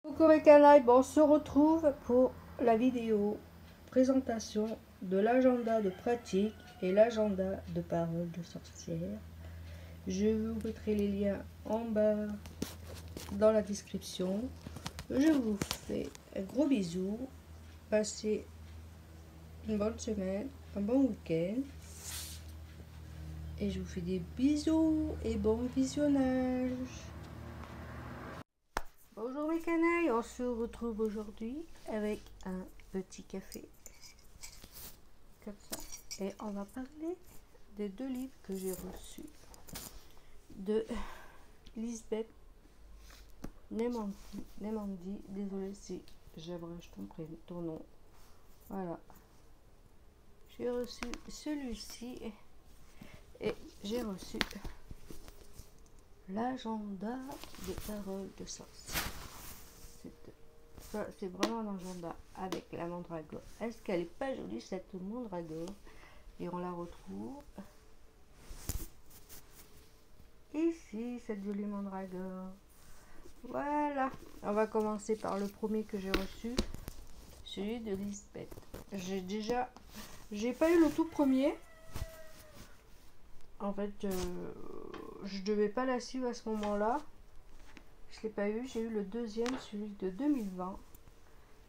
Coucou mes canailles, bon, on se retrouve pour la vidéo présentation de l'agenda de pratique et l'agenda de parole de sorcière. Je vous mettrai les liens en bas dans la description. Je vous fais un gros bisou, passez une bonne semaine, un bon week-end et je vous fais des bisous et bon visionnage. Bonjour mes canailles, on se retrouve aujourd'hui avec un petit café comme ça et on va parler des deux livres que j'ai reçus de Lisbeth Nemandi, désolé si j'abrège ton nom, voilà, j'ai reçu celui-ci et j'ai reçu l'agenda des paroles de sorcière. C'est vraiment un agenda avec la mandragore. Est-ce qu'elle est pas jolie cette mandragore? Et on la retrouve ici, cette jolie mandragore. Voilà, on va commencer par le premier que j'ai reçu, celui de Lisbeth. J'ai pas eu le tout premier. En fait, je devais pas la suivre à ce moment-là. Je l'ai pas eu, j'ai eu le deuxième, celui de 2020.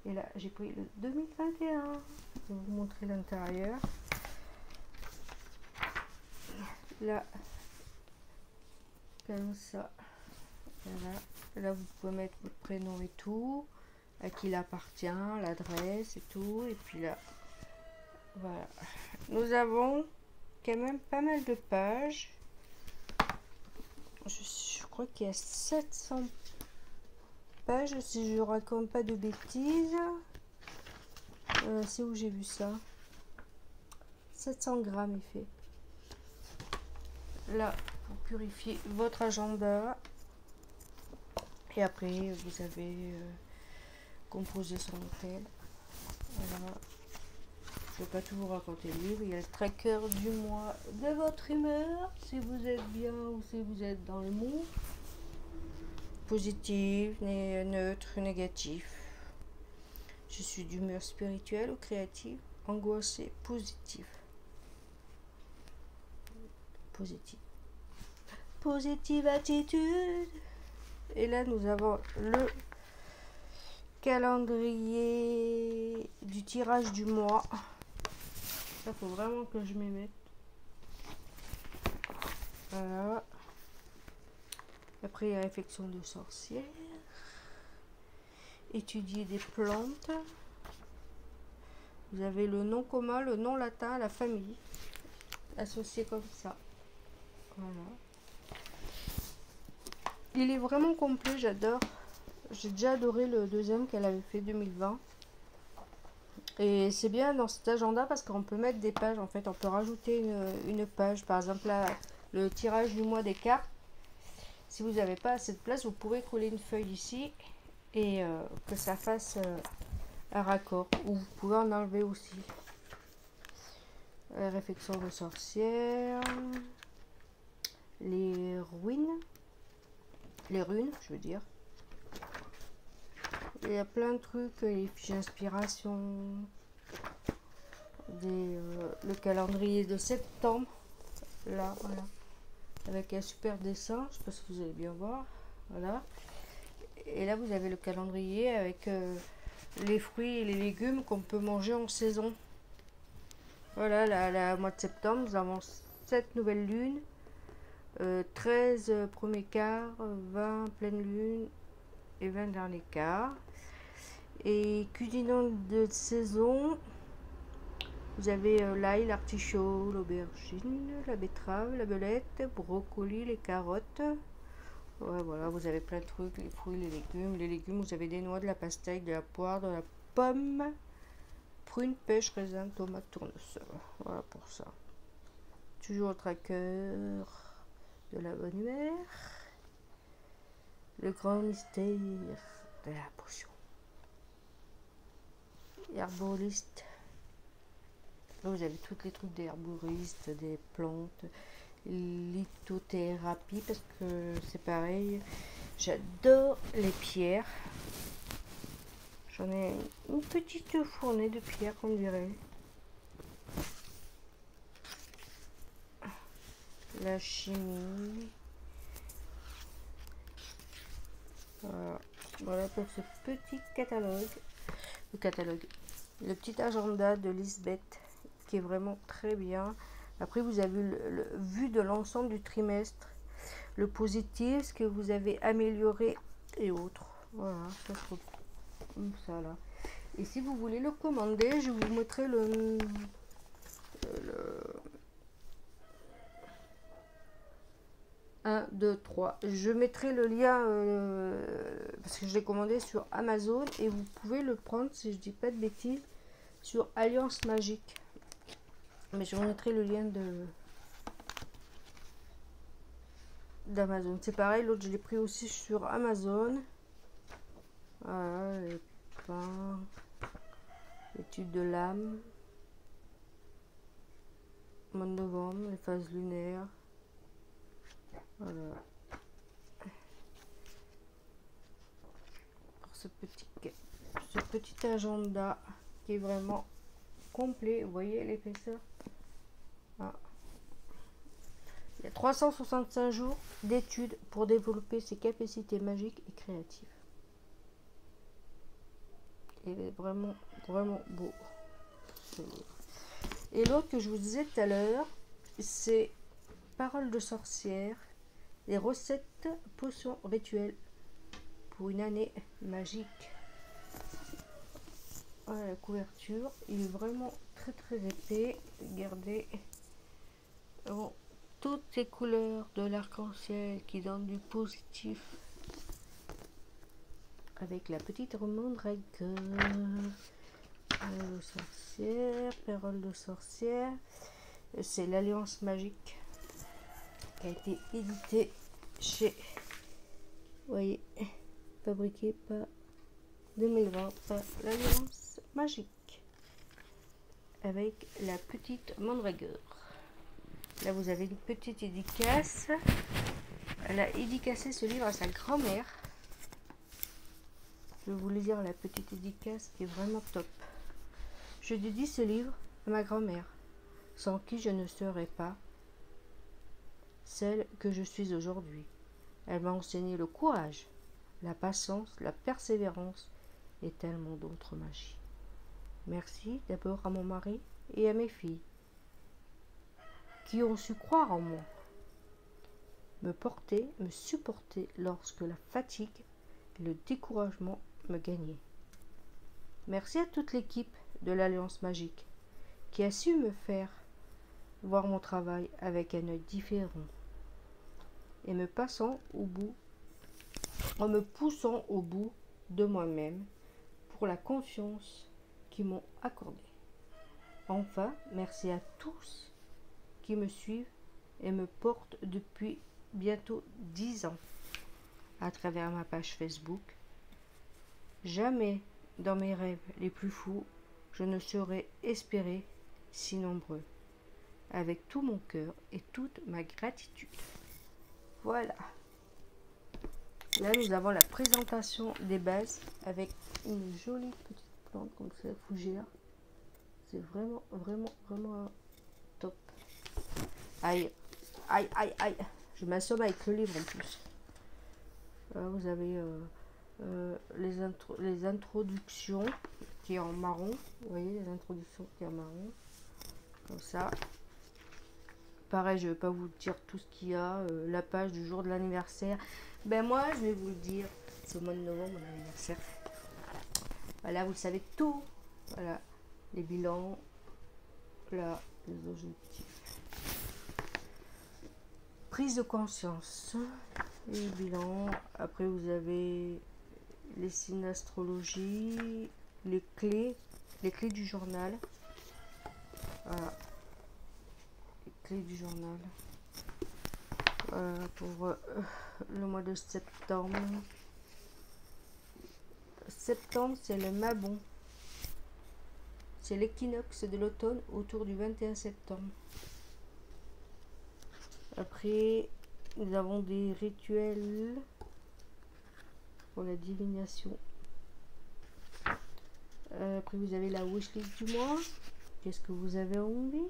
Et là, j'ai pris le 2021. Je vais vous montrer l'intérieur. Là, comme ça. Voilà. Là, vous pouvez mettre votre prénom et tout, à qui il appartient, l'adresse et tout. Et puis là, voilà. Nous avons quand même pas mal de pages. Je crois qu'il y a 700 pages, si je raconte pas de bêtises. C'est où j'ai vu ça? 700 grammes il fait. Là, vous purifiez votre agenda. Et après, vous avez composé son hôtel. Voilà. Je ne vais pas tout vous raconter le livre. Il y a le tracker du mois de votre humeur. Si vous êtes bien ou si vous êtes dans le mood. Positif, neutre, négatif. Je suis d'humeur spirituelle ou créative. Angoissée, positif. Positif. Positive attitude. Et là, nous avons le calendrier du tirage du mois. Ça, faut vraiment que je m'y mette. Voilà. Après, il y a réflexion de sorcière. Étudier des plantes. Vous avez le nom commun, le nom latin, la famille. Associé comme ça. Voilà. Il est vraiment complet, j'adore. J'ai déjà adoré le deuxième qu'elle avait fait 2020. Et c'est bien dans cet agenda parce qu'on peut mettre des pages. En fait, on peut rajouter une page. Par exemple, là, le tirage du mois des cartes. Si vous n'avez pas assez de place, vous pourrez coller une feuille ici et que ça fasse un raccord. Ou vous pouvez en enlever aussi. La réflexion de sorcière. Les ruines. Les runes, je veux dire. Il y a plein de trucs, les fiches d'inspiration, le calendrier de septembre, là, voilà, avec un super dessin, je sais pas si vous allez bien voir, voilà. Et là, vous avez le calendrier avec les fruits et les légumes qu'on peut manger en saison. Voilà, là, mois de septembre, nous avons 7 nouvelles lunes, 13 premiers quarts, 20 pleines lunes et 20 derniers quarts. Et cuisinant de saison, vous avez l'ail, l'artichaut, l'aubergine, la betterave, la belette, brocoli, les carottes. Ouais, voilà, vous avez plein de trucs, les fruits, les légumes. Les légumes, vous avez des noix, de la pastèque, de la poire, de la pomme, prune, pêche, raisin, tomate, tournesol. Voilà pour ça. Toujours le tracker de la bonne humeur. Le grand mystère de la potion. Herboriste. Là, vous avez tous les trucs des herboristes, des plantes, lithothérapie, parce que c'est pareil. J'adore les pierres. J'en ai une petite fournée de pierre, on dirait. La chimie. Voilà. Voilà pour ce petit catalogue. Le petit agenda de Lisbeth qui est vraiment très bien. Après, vous avez vu de l'ensemble du trimestre, le positif, ce que vous avez amélioré et autres. Voilà, ça se trouve comme ça là. Et si vous voulez le commander, je vous mettrai le 1, 2, 3. Je mettrai le lien parce que je l'ai commandé sur Amazon et vous pouvez le prendre, si je dis pas de bêtises, sur Alliance Magique. Mais je vous mettrai le lien d'Amazon. C'est pareil, l'autre je l'ai pris aussi sur Amazon. Voilà, les pains, l'étude de l'âme, mois de novembre, les phases lunaires. Voilà. Pour ce petit agenda qui est vraiment complet. Vous voyez l'épaisseur. Ah. Il y a 365 jours d'études pour développer ses capacités magiques et créatives. Il est vraiment, vraiment beau. Et l'autre que je vous disais tout à l'heure, c'est Paroles de sorcière, les recettes, potions, rituels pour une année magique. Voilà la couverture, il est vraiment très très épais. Regardez, bon, toutes les couleurs de l'arc-en-ciel qui donnent du positif. Avec la petite mandrake. Parole de sorcière, parole de sorcière. C'est l'Alliance Magique qui a été édité chez, vous voyez, fabriqué par 2020 par l'Alliance Magique avec la petite mandragore. Là vous avez une petite dédicace. Elle a dédicacé ce livre à sa grand-mère. Je vais vous lire la petite dédicace qui est vraiment top. Je dédie ce livre à ma grand-mère, sans qui je ne serais pas celle que je suis aujourd'hui. Elle m'a enseigné le courage, la patience, la persévérance et tellement d'autres magies. Merci d'abord à mon mari et à mes filles qui ont su croire en moi, me porter, me supporter lorsque la fatigue et le découragement me gagnaient. Merci à toute l'équipe de l'Alliance Magique qui a su me faire voir mon travail avec un œil différent et en me poussant au bout de moi-même pour la confiance qu'ils m'ont accordée. Enfin, merci à tous qui me suivent et me portent depuis bientôt 10 ans à travers ma page Facebook. Jamais dans mes rêves les plus fous, je ne saurais espérer si nombreux, avec tout mon cœur et toute ma gratitude. Voilà. Là, nous avons la présentation des bases avec une jolie petite plante comme ça, fougère. C'est vraiment, vraiment, vraiment top. Aïe, aïe, aïe, aïe. Je m'assomme avec le livre en plus. Là, vous avez les introductions qui est en marron. Vous voyez, les introductions qui est en marron. Comme ça. Pareil, je ne vais pas vous dire tout ce qu'il y a. La page du jour de l'anniversaire. Ben moi, je vais vous le dire. C'est au mois de novembre, mon anniversaire. Voilà, vous savez tout. Voilà, les bilans. Là, les objectifs. Prise de conscience. Les bilans. Après, vous avez les signes d'astrologie. Les clés du journal. Voilà. Clé du journal pour le mois de septembre. Septembre, c'est le Mabon. C'est l'équinoxe de l'automne autour du 21 septembre. Après, nous avons des rituels pour la divination. Après, vous avez la wishlist du mois. Qu'est-ce que vous avez envie?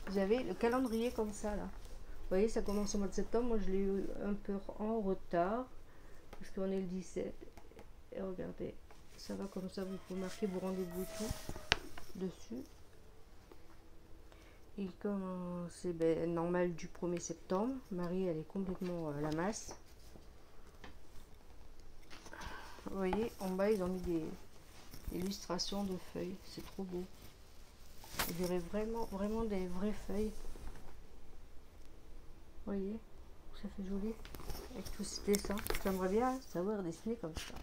Vous avez le calendrier comme ça, là. Vous voyez, ça commence au mois de septembre. Moi, je l'ai eu un peu en retard. Parce qu'on est le 17. Et regardez, ça va comme ça. Vous pouvez marquer vos rendez-vous et tout dessus. Il commence, c'est normal du 1er septembre. Marie, elle est complètement à la masse. Vous voyez, en bas, ils ont mis des illustrations de feuilles. C'est trop beau. On dirait vraiment des vraies feuilles. Vous voyez, ça fait joli. Avec tous ces dessins. J'aimerais bien savoir dessiner comme ça.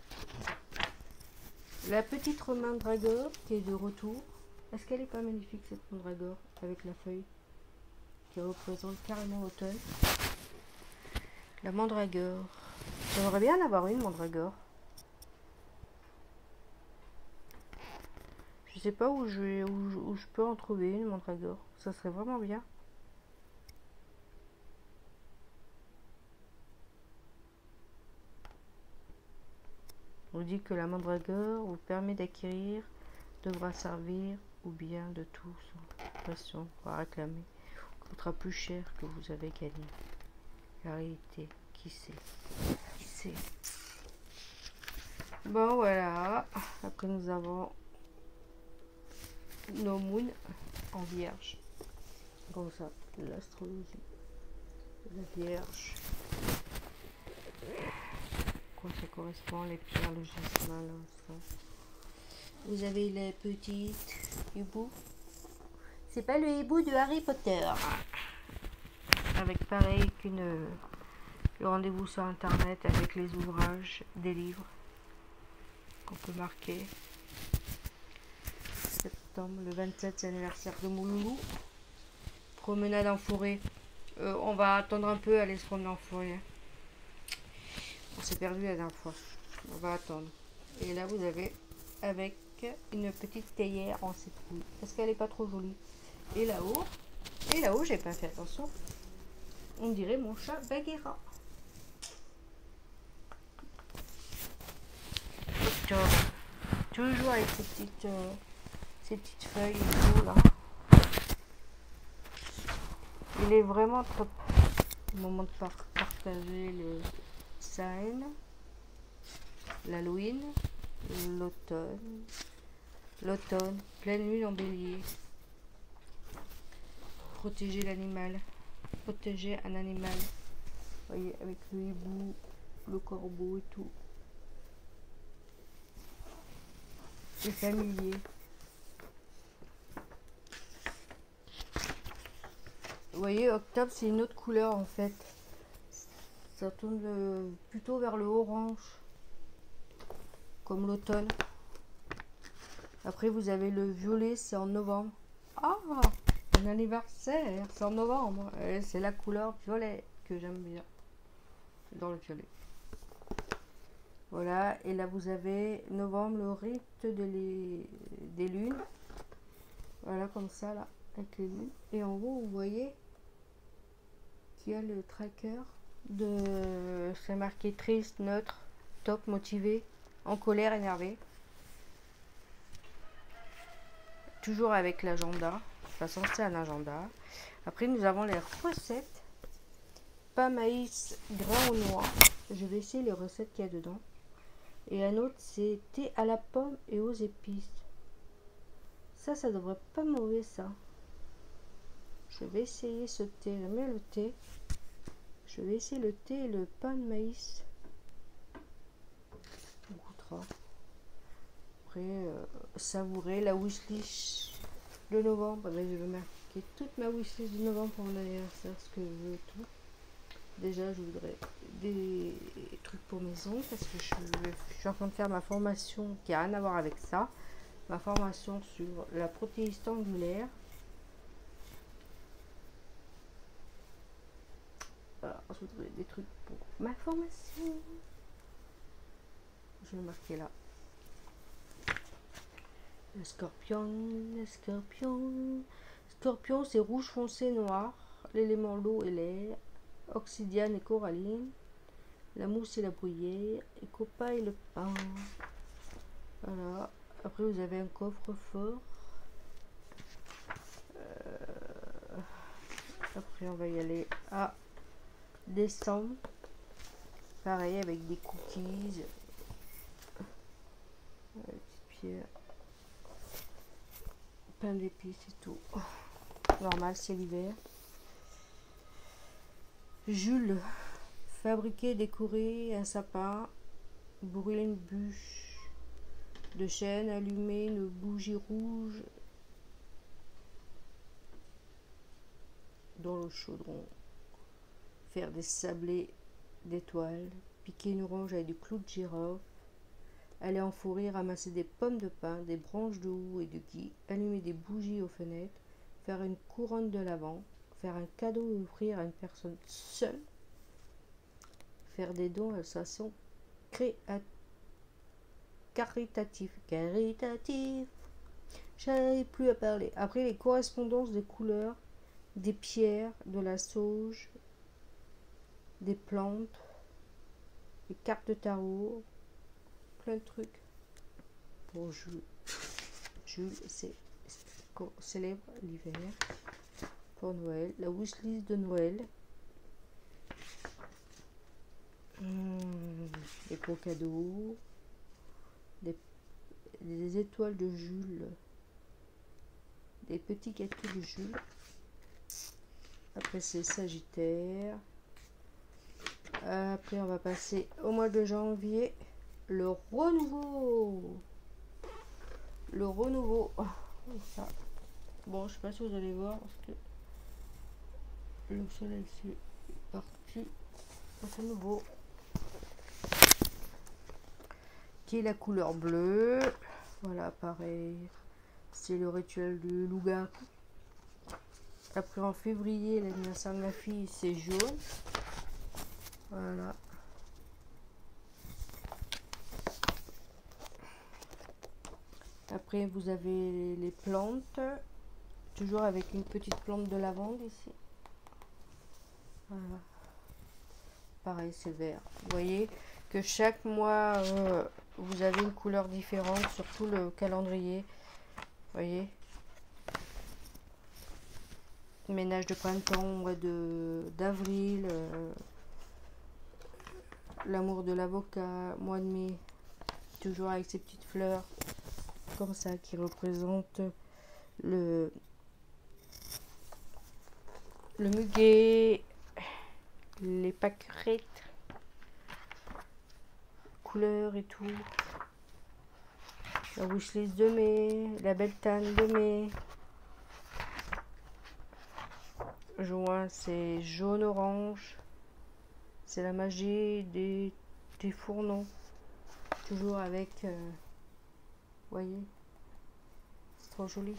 La petite mandragore qui est de retour. Est-ce qu'elle est pas magnifique, cette mandragore, avec la feuille qui représente carrément l'automne? La mandragore. J'aimerais bien en avoir une mandragore. Je sais pas où je peux en trouver une mandragore. Ça serait vraiment bien. On dit que la mandragore vous permet d'acquérir, devra servir ou bien de tout sans pression à réclamer. Coûtera plus cher que vous avez gagné. La réalité, qui sait? Qui sait? Bon voilà. Après nous avons nos moons en vierge. Comme ça, l'astrologie. La vierge. Quoi ça correspond, les pierres, le jasmin, là, vous avez les petites hiboux. C'est pas le hibou de Harry Potter. Avec pareil qu'une le rendez-vous sur internet avec les ouvrages, des livres qu'on peut marquer. Septembre, le 27, c'est l'anniversaire de Mouloulou. Promenade en forêt. On va attendre un peu, aller se promener en forêt. On s'est perdu la dernière fois. On va attendre. Et là, vous avez avec une petite théière en citrouille. Est-ce qu'elle est pas trop jolie? Et là-haut, j'ai pas fait attention. On dirait mon chat Bagheera. Toujours avec ces petites feuilles et tout là. Il est vraiment top. Le moment de partager le Samhain, l'Halloween, l'automne, pleine lune en bélier. Protéger l'animal, protéger un animal. Vous voyez, avec le hibou, le corbeau et tout. Les familiers. Vous voyez, octobre, c'est une autre couleur en fait. Ça tourne plutôt vers le orange, comme l'automne. Après, vous avez le violet, c'est en novembre. Ah, un anniversaire, c'est en novembre. C'est la couleur violet que j'aime bien. Dans le violet. Voilà, et là vous avez novembre, le rite des lunes. Voilà, comme ça, là, avec les lunes. Et en haut, vous voyez qu'il y a le tracker de... C'est marqué triste, neutre, top, motivé, en colère, énervé. Toujours avec l'agenda. De toute façon, c'est un agenda. Après, nous avons les recettes. Pain, maïs, grain ou noix. Je vais essayer les recettes qu'il y a dedans. Et un autre, c'est thé à la pomme et aux épices. Ça devrait pas mauvais, ça. Je vais essayer ce thé. J'aime bien le thé. Je vais essayer le thé et le pain de maïs. On goûtera. Après, savourer la wishlist de novembre. Ben, je vais marquer toute ma wishlist de novembre pour mon anniversaire, ce que je veux, tout. Déjà, je voudrais des trucs pour maison parce que je suis en train de faire ma formation qui a rien à voir avec ça. Ma formation sur la protéiste angulaire. Alors, je voudrais des trucs pour ma formation. Je vais marquer là. Le scorpion, le scorpion. Scorpion, c'est rouge foncé noir. L'élément l'eau et l'air. Obsidiane et coralline. la mousse et la bruyère, et copain et le pain. Voilà. Après, vous avez un coffre-fort. Après, on va y aller à décembre. Pareil, avec des cookies. Petite pierre. Pain d'épices et tout. Normal, c'est l'hiver. Jules. Fabriquer, décorer un sapin. Brûler une bûche de chêne. Allumer une bougie rouge dans le chaudron. Faire des sablés d'étoiles. Piquer une orange avec du clou de girofle. Aller en forêt, ramasser des pommes de pin, des branches de houx et de gui. Allumer des bougies aux fenêtres. Faire une couronne de lavande. Faire un cadeau et offrir à une personne seule. Faire des dons à l'association caritative. J'arrive plus à parler. Après, les correspondances des couleurs, des pierres, de la sauge, des plantes, des cartes de tarot, plein de trucs. Pour Jules. Jules, c'est célèbre l'hiver. Pour Noël, la wishlist de Noël. Des gros cadeaux. Des étoiles de Jules. Des petits gâteaux de Jules. Après, c'est Sagittaire. Après, on va passer au mois de janvier. Le renouveau. Le renouveau. Ça. Bon, je sais pas si vous allez voir parce que le soleil c'est parti. C'est nouveau. Qui est la couleur bleue. Voilà, pareil. C'est le rituel du loup-garou. Après, en février, l'anniversaire de ma fille, c'est jaune. Voilà. Après, vous avez les plantes. Toujours avec une petite plante de lavande ici. Voilà. Pareil, c'est vert. Vous voyez que chaque mois, vous avez une couleur différente sur tout le calendrier. Vous voyez, ménage de printemps, mois d'avril, l'amour de l'avocat, mois de mai, toujours avec ces petites fleurs comme ça qui représentent le muguet, les pâquerettes, couleurs et tout. La wishlist de mai, la belle tanne de mai. Juin, c'est jaune-orange. C'est la magie des fourneaux. Toujours avec... voyez, c'est trop joli.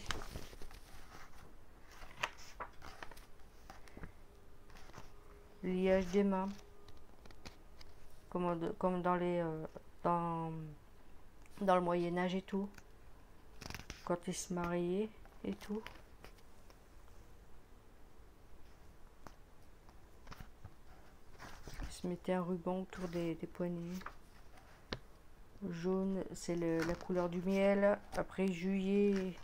Liage des mains. Comme dans les... dans le Moyen-Âge et tout. Quand ils se mariaient et tout. Ils se mettaient un ruban autour des poignets. Jaune, c'est la couleur du miel. Après juillet,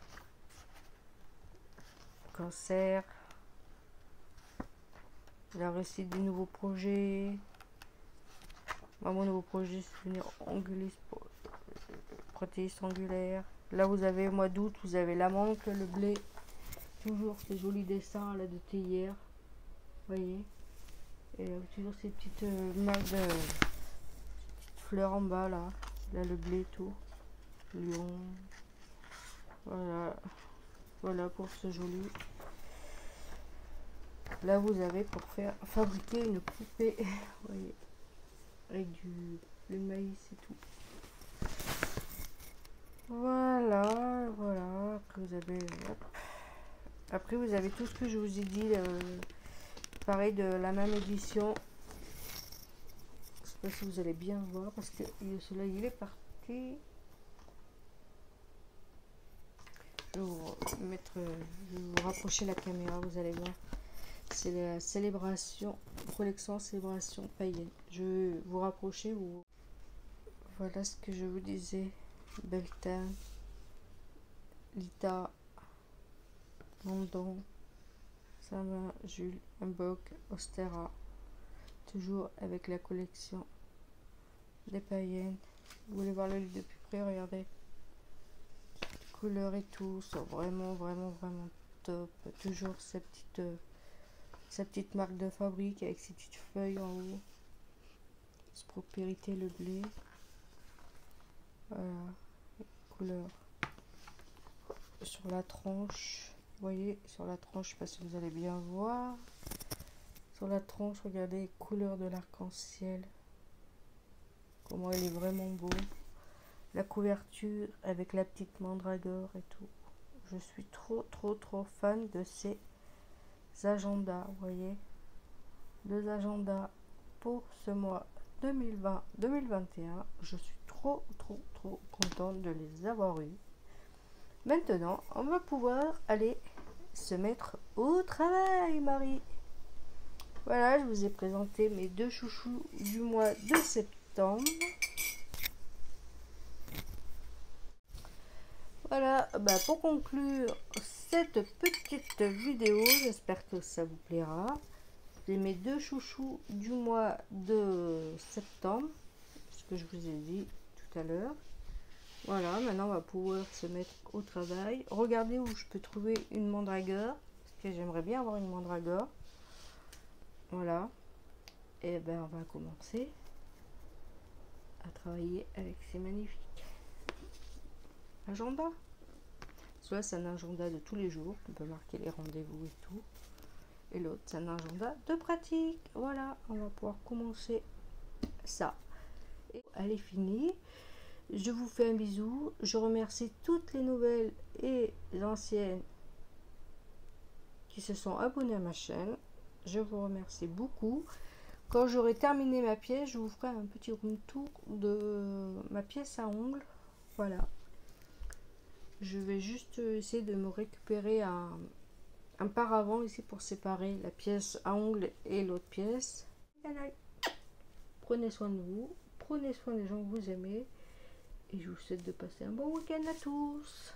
cancer. La réussite du nouveau projet. Moi, mon nouveau projet, c'est devenir anguliste, protéiste angulaire. Là, vous avez au mois d'août, vous avez la menthe, le blé. Toujours ces jolis dessins là de théière. Vous voyez. Et là, toujours ces petites petites fleurs en bas là. Là, le blé, tout. Lion. Voilà. Voilà pour ce joli. Là, vous avez pour fabriquer une poupée. Vous voyez. Avec le maïs et tout. Voilà, voilà. Après vous avez, hop. Après vous avez tout ce que je vous ai dit, pareil de la même édition. Je sais pas si vous allez bien voir parce que celui-là il est parti. Je vais vous rapprocher la caméra, vous allez voir. c'est la célébration, collection célébration païenne. Je vais vous rapprocher. Voilà ce que je vous disais. Beltin, Lita, London, Saint-Main, Jules, Hamburg, Ostera. Toujours avec la collection des païennes. Vous voulez voir le livre de plus près, regardez. Les couleurs et tout sont vraiment top. Toujours sa petite marque de fabrique avec ses petites feuilles en haut. Prospérité le blé. Voilà, les couleurs. Sur la tranche, vous voyez, sur la tranche, je ne sais pas si vous allez bien voir. Sur la tranche, regardez les couleurs de l'arc-en-ciel. Comment il est vraiment beau. La couverture avec la petite mandragore et tout. Je suis trop fan de ces agendas, vous voyez. 2 agendas pour ce mois 2020-2021. Je suis trop contente de les avoir eus. Maintenant, on va pouvoir aller se mettre au travail, Marie. Voilà, je vous ai présenté mes 2 chouchous du mois de septembre. Voilà, pour conclure cette petite vidéo, j'espère que ça vous plaira. C'est mes 2 chouchous du mois de septembre, ce que je vous ai dit tout à l'heure. Voilà, maintenant on va pouvoir se mettre au travail. Regardez où je peux trouver une mandragore, parce que j'aimerais bien avoir une mandragore. Voilà, et on va commencer à travailler avec ces magnifiques agenda. Soit c'est un agenda de tous les jours, on peut marquer les rendez-vous et tout. Et l'autre, c'est un agenda de pratique. Voilà, on va pouvoir commencer ça. Et elle est finie. Je vous fais un bisou. Je remercie toutes les nouvelles et les anciennes qui se sont abonnées à ma chaîne. Je vous remercie beaucoup. Quand j'aurai terminé ma pièce, je vous ferai un petit room tour de ma pièce à ongles. Voilà. Je vais juste essayer de me récupérer un paravent ici pour séparer la pièce à ongles et l'autre pièce. Prenez soin de vous, prenez soin des gens que vous aimez et je vous souhaite de passer un bon week-end à tous.